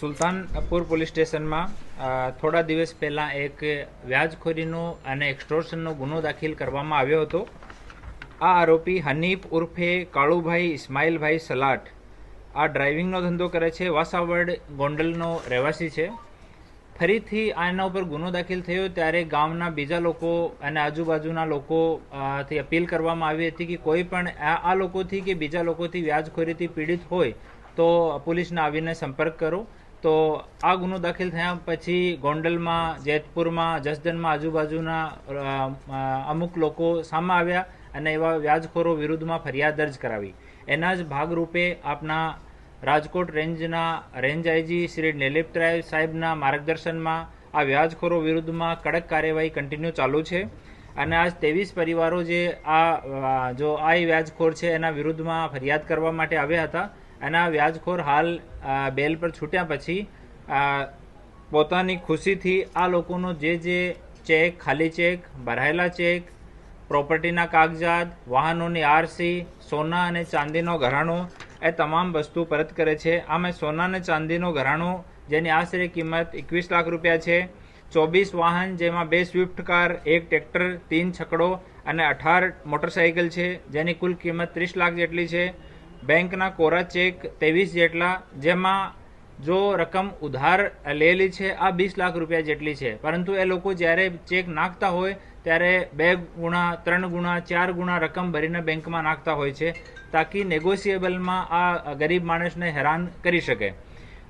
Sultanpur police સ્ટેશનમાં થોડા દિવસ પહેલા એક વ્યાજખોરીનો અને એક્સટોર્શનનો ગુનો દાખલ કરવામાં આવ્યો હતો। આ આરોપી હનીફ ઉર્ફે કાળુભાઈ ઇસ્માઇલભાઈ સલાટ આ ડ્રાઇવિંગનો ધંધો કરે છે। વાસાવડ ગોંડલનો રહેવાસી છે। ફરીથી આના ઉપર ગુનો દાખલ થયો ત્યારે ગામના બીજા લોકો અને આજુબાજુના લોકોથી અપીલ કરવામાં આવી હતી કે કોઈ પણ આ લોકોથી કે બીજા લોકોથી વ્યાજખોરીથી પીડિત હોય તો પોલીસને આવીને સંપર્ક કરો। તો આ ગુનો દાખલ થયા પછી ગોંડલમાં, જેતપુરમાં, જસદણમાં આજુબાજુના અમુક લોકો સામે આવ્યા અને એવા વ્યાજખોરો વિરુદ્ધમાં ફરિયાદ દર્જ કરાવી। એના જ ભાગરૂપે આપના રાજકોટ રેન્જના રેન્જ આઈજી શ્રી નિલેપરાય સાહેબના માર્ગદર્શનમાં આ વ્યાજખોરો વિરુદ્ધમાં કડક કાર્યવાહી કન્ટિન્યુ ચાલુ છે અને આજ 23 પરિવારો જે આ વ્યાજખોર છે એના વિરુદ્ધમાં ફરિયાદ કરવા માટે આવ્યા હતા અને આ વ્યાજખોર હાલ બેલ પર છૂટ્યા પછી પોતાની ખુશીથી આ લોકોનો જે ચેક, ખાલી ચેક, ભરાયેલા ચેક, પ્રોપર્ટીના કાગજાત, વાહનોની આરસી, સોના અને ચાંદીનો ઘરાણો એ તમામ વસ્તુ પરત કરે છે। આમાં સોના અને ચાંદીનો ઘરાણો જેની આશરે કિંમત 21 લાખ રૂપિયા છે, 24 વાહન જેમાં 2 સ્વિફ્ટ કાર, 1 ટ્રેક્ટર, 3 છકડો અને 18 મોટરસાઇકલ છે જેની કુલ કિંમત 30 લાખ જેટલી છે। બેંકના કોરા ચેક 23 જેટલા, જેમાં જો રકમ ઉધાર લેલી છે આ 20 લાખ રૂપિયા જેટલી છે, પરંતુ એ લોકો જ્યારે ચેક નાખતા હોય ત્યારે 2 ગુણા, 3 ગુણા, 4 ગુણા રકમ ભરીને બેંકમાં નાખતા હોય છે તાકી નેગોશિયેબલમાં આ ગરીબ માણસને હેરાન કરી શકે।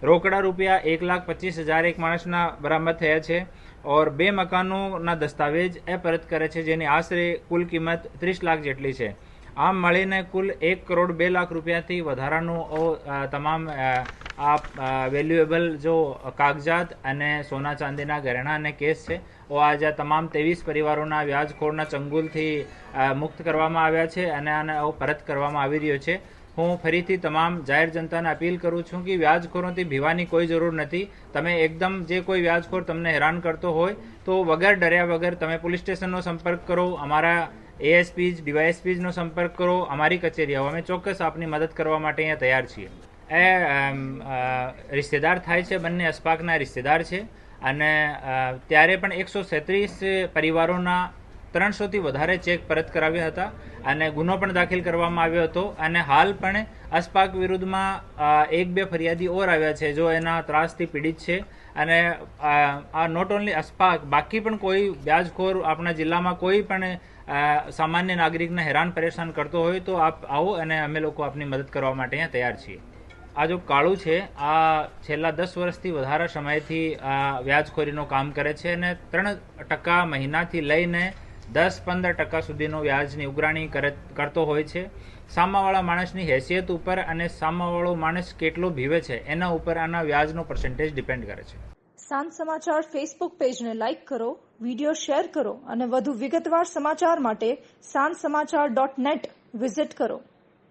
રોકડા રૂપિયા 1,25,000 એક માણસના બરામદ થયા છે और 2 મકાનોના દસ્તાવેજ એ પરત કરે છે જેની આશરે કુલ કિંમત 30 લાખ જેટલી છે। આમ મળીને કુલ 1 કરોડ 2 લાખ રૂપિયાથી વધારાનો તમામ વેલ્યુએબલ જો કાગજાત અને સોના ચાંદીના ઘરેણા અને કેસ છે આજે તમામ 23 પરિવારોના વ્યાજખોરના ચંગુલથી મુક્ત કરવામાં આવ્યા છે અને આને પરત કરવામાં આવી રહ્યો છે। હું ફરીથી તમામ જાહેર જનતાને અપીલ કરું છું કે વ્યાજખોરોથી ભીવાની કોઈ જરૂર નથી। તમે એકદમ જે કોઈ વ્યાજખોર તમને હેરાન કરતો હોય તો વગર ડર્યા વગર તમે પોલીસ સ્ટેશનનો સંપર્ક કરો, અમારા એએસપીજ, ડીવાયએસપીજનો સંપર્ક કરો, અમારી કચેરી આવો, અમે ચોક્કસ આપની મદદ કરવા માટે અહીંયા તૈયાર છીએ। એ રિશ્તેદાર થાય છે, બંને અસ્પાકના રિશ્તેદાર છે અને ત્યારે પણ 137 પરિવારોના 300થી વધારે ચેક પરત કરાવ્યા હતા અને ગુનો પણ દાખલ કરવામાં આવ્યો હતો અને હાલ પણ અસ્પાક વિરુદ્ધમાં 1-2 ફરિયાદી ઓર આવ્યા છે જો એના ત્રાસથી પીડિત છે અને આ નોટ ઓનલી અસ્પાક, બાકી પણ કોઈ વ્યાજખોર આપણા જિલ્લામાં કોઈ પણ સામાન્ય નાગરિકને હેરાન પરેશાન કરતો હોય તો આપ આવો અને અમે લોકો આપની મદદ કરવા માટે અહીંયા તૈયાર છીએ। આ જો કાળુ છે આ છેલ્લા 10 વર્ષથી વધારે સમયથી વ્યાજખોરીનું કામ કરે છે અને 3% મહિનાથી લઈને 10-15% સુધીનો વ્યાજની ઉઘરાણી કરતો હોય છે। સામાવાળા માણસની હેસિયત ઉપર અને સામાવાળો માણસ કેટલો ભીવે છે એના ઉપર આના વ્યાજનો પર્સન્ટેજ ડિપેન્ડ કરે છે। સાંજ સમાચાર ફેસબુક પેજને લાઇક કરો, વિડીયો શેર કરો અને વધુ વિગતવાર સમાચાર માટે sanssamachar.net વિઝિટ કરો।